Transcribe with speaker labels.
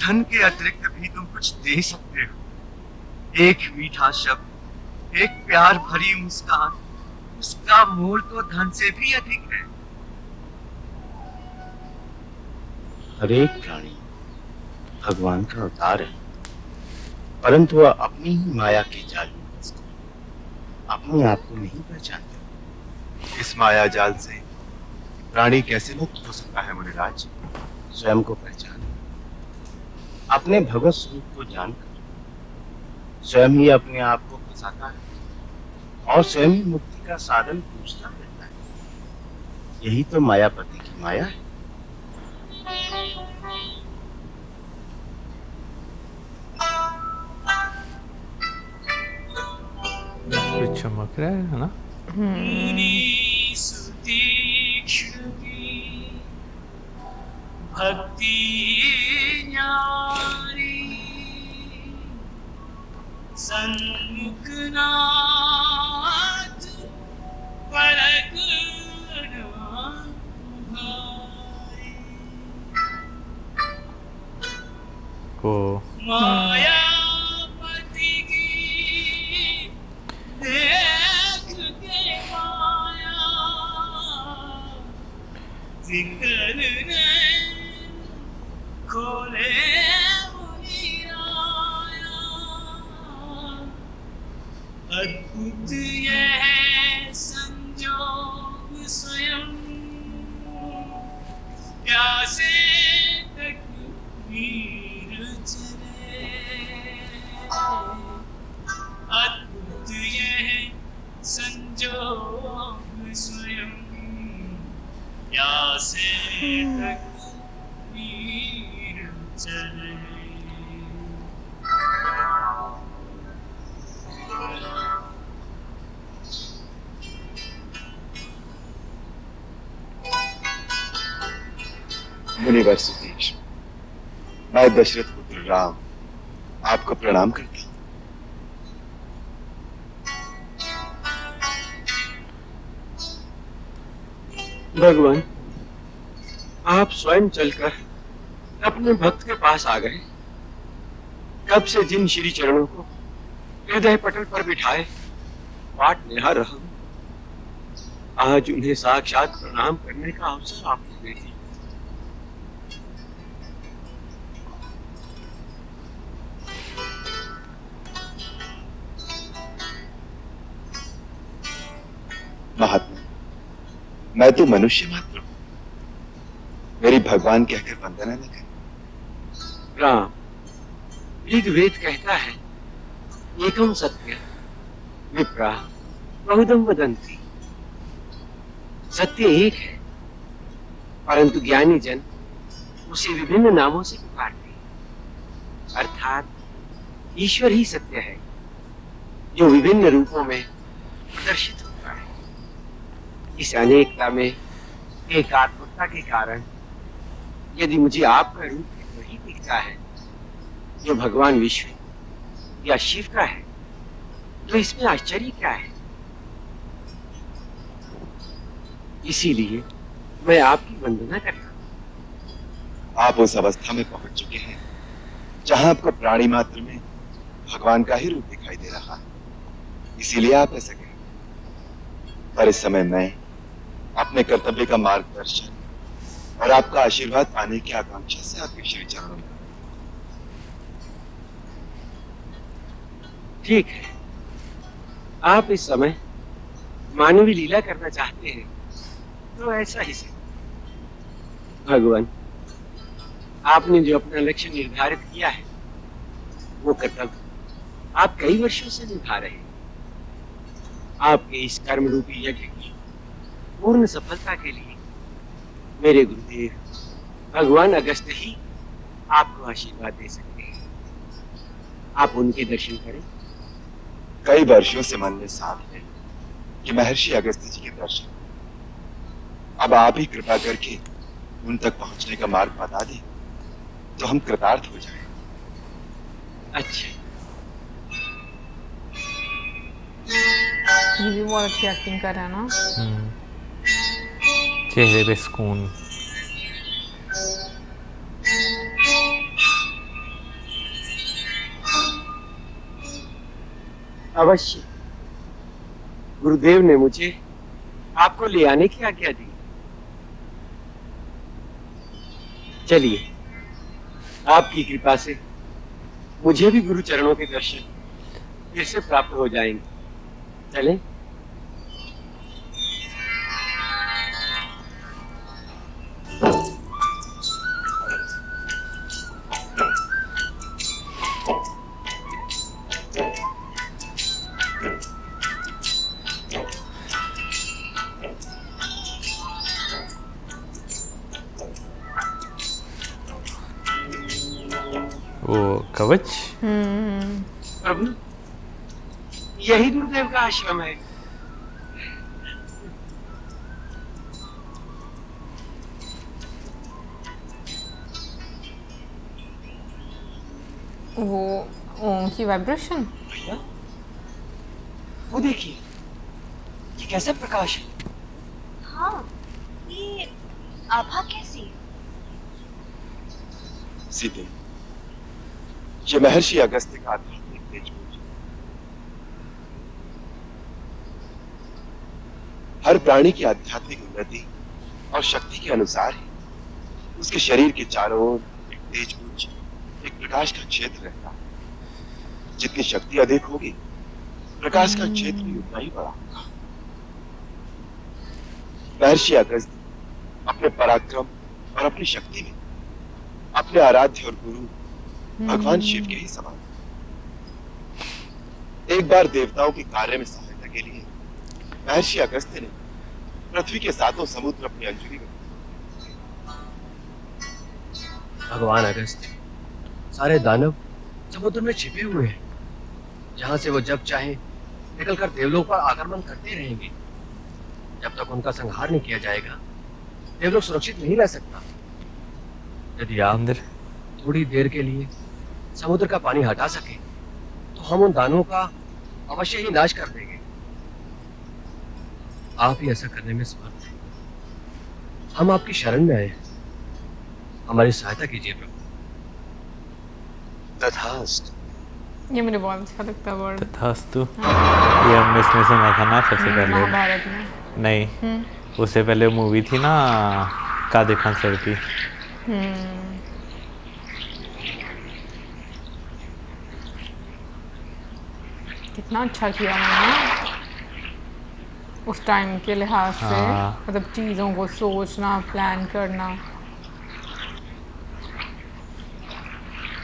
Speaker 1: धन के अतिरिक्त भी तुम कुछ दे सकते हो। एक मीठा शब्द, एक प्यार भरी मुस्कान, उसका मोल तो धन से भी अधिक है।
Speaker 2: हर एक प्राणी भगवान का अवतार है, परंतु वह अपनी ही माया के जाल में फंसकर अपने आप को नहीं पहचानता।
Speaker 1: इस माया जाल से प्राणी कैसे मुक्त हो सकता है मुनिराज?
Speaker 2: स्वयं को पहचान, अपने भगवत स्वरूप को जानकर स्वयं ही अपने आप को फंसाता है और स्वयं ही मुक्ति का साधन पूछता रहता है। यही तो मायापति की माया है।
Speaker 3: कुछ चमक रहा है ना?
Speaker 4: भक्ति न्यारी सन्मुख नाथ पलक ना भाई।
Speaker 3: को
Speaker 4: मायापति की देख के माया जिक्र ने खोले मुनिराया। अद्भुत यह संजोग स्वयं प्यासे तक वीर चले। अद्भुत यह संजोग स्वयं प्यासे तक वीर चले।
Speaker 1: मुनिवर सुधीश, मैं दशरथ पुत्र राम आपको प्रणाम करता हूँ।
Speaker 2: भगवान, आप स्वयं चलकर अपने भक्त के पास आ गए। कब से जिन श्री चरणों को हृदय पटल पर बिठाए बाट निहार रहा हूं, आज उन्हें साक्षात प्रणाम करने का अवसर आपने दे दिया।
Speaker 1: महात्मा, मैं तो मनुष्य मात्र हूं, मेरी भगवान कहकर वंदना न करें।
Speaker 2: राम, ऋग्वेद कहता है, एकम सत्य विप्रा बहुधम वदन्ति। सत्य एक है, परंतु ज्ञानी जन उसे विभिन्न नामों से पुकारते हैं। अर्थात ईश्वर ही सत्य है, जो विभिन्न रूपों में प्रदर्शित होता है। इस अनेकता में एकात्मकता के कारण यदि मुझे आपका रूप वही दिखता है जो भगवान विष्णु या शिव का है, तो इसमें आश्चर्य क्या है? इसीलिए मैं आपकी वंदना करता हूं।
Speaker 1: आप उस अवस्था में पहुंच चुके हैं जहां आपको प्राणी मात्र में भगवान का ही रूप दिखाई दे रहा है, इसीलिए आप ऐसा करें। पर इस समय मैं अपने कर्तव्य का मार्गदर्शन और आपका आशीर्वाद पाने की आकांक्षा से आपके श्री चरणों में।
Speaker 2: ठीक है, आप इस समय मानवीय लीला करना चाहते हैं तो ऐसा ही सही। भगवान, आपने जो अपना लक्ष्य निर्धारित किया है वो कर्तव्य आप कई वर्षों से निभा रहे हैं। आपके इस कर्म रूपी यज्ञ की पूर्ण सफलता के लिए मेरे गुरुदेव भगवान अगस्त ही आपको आशीर्वाद दे सकते हैं। आप उनके दर्शन करें।
Speaker 1: कई वर्षों से मन में साथ है कि महर्षि अगस्त जी के दर्शन, अब आप ही कृपा करके उन तक पहुंचने का मार्ग बता दें तो हम कृतार्थ हो जाएं।
Speaker 2: अच्छा,
Speaker 5: ये भी बहुत अच्छी एक्टिंग कर रहा है ना।
Speaker 3: चेहरे पे सुकून।
Speaker 2: अवश्य। गुरुदेव ने मुझे आपको ले आने की आज्ञा दी। चलिए, आपकी कृपा से मुझे भी गुरु चरणों के दर्शन फिर से प्राप्त हो जाएंगे। चलें?
Speaker 3: वो कवच।
Speaker 2: प्रभु, यही गुरुदेव का आश्रम है।
Speaker 5: वो ओम की वाइब्रेशन।
Speaker 2: भैया, वो देखिए, ये कैसा प्रकाश है?
Speaker 6: हाँ, ये आभा कैसी?
Speaker 1: सीते, ये महर्षि अगस्त्य का आध्यात्मिक तेजपुंज है। हर प्राणी की आध्यात्मिक उन्नति और शक्ति के अनुसार ही उसके शरीर के चारों ओर एक तेजपुंज, एक प्रकाश का क्षेत्र रहता है। जितनी शक्ति अधिक होगी, प्रकाश का क्षेत्र भी उतना ही बड़ा होगा। महर्षि अगस्त्य अपने पराक्रम और अपनी शक्ति में अपने आराध्य और गुरु भगवान शिव के ही समान। एक बार देवताओं के कार्य में सहायता के लिए महर्षि अगस्त्य ने पृथ्वी के सातों समुद्र अपनी अंजलि में।
Speaker 2: भगवान अगस्त्य सारे दानव समुद्र में छिपे हुए हैं, जहां से वो जब चाहे निकलकर देवलोक पर आक्रमण करते रहेंगे। जब तक उनका संहार नहीं किया जाएगा, देवलोक सुरक्षित नहीं रह सकता। यदि आप
Speaker 3: अंदर
Speaker 2: थोड़ी देर के लिए समुद्र का पानी हटा सके, तो हम उन दानवों का अवश्य ही नाश कर देंगे। आप ही ऐसा करने में समर्थ हैं। हम आपकी शरण में आए हैं। हमारी सहायता कीजिए प्रभु।
Speaker 1: तथास्तु।
Speaker 5: ये मुझे बहुत अच्छा लगता है वर्ड।
Speaker 3: तथास्तु। ये हमने इसमें सुना था ना सबसे पहले।
Speaker 5: महाभारत में।
Speaker 3: नहीं, उससे पहले मूवी थी ना कादर खान सर की।
Speaker 5: कितना अच्छा किया उन्होंने उस टाइम के लिहाज से।
Speaker 3: हाँ।
Speaker 5: मतलब चीज़ों को सोचना, प्लान करना।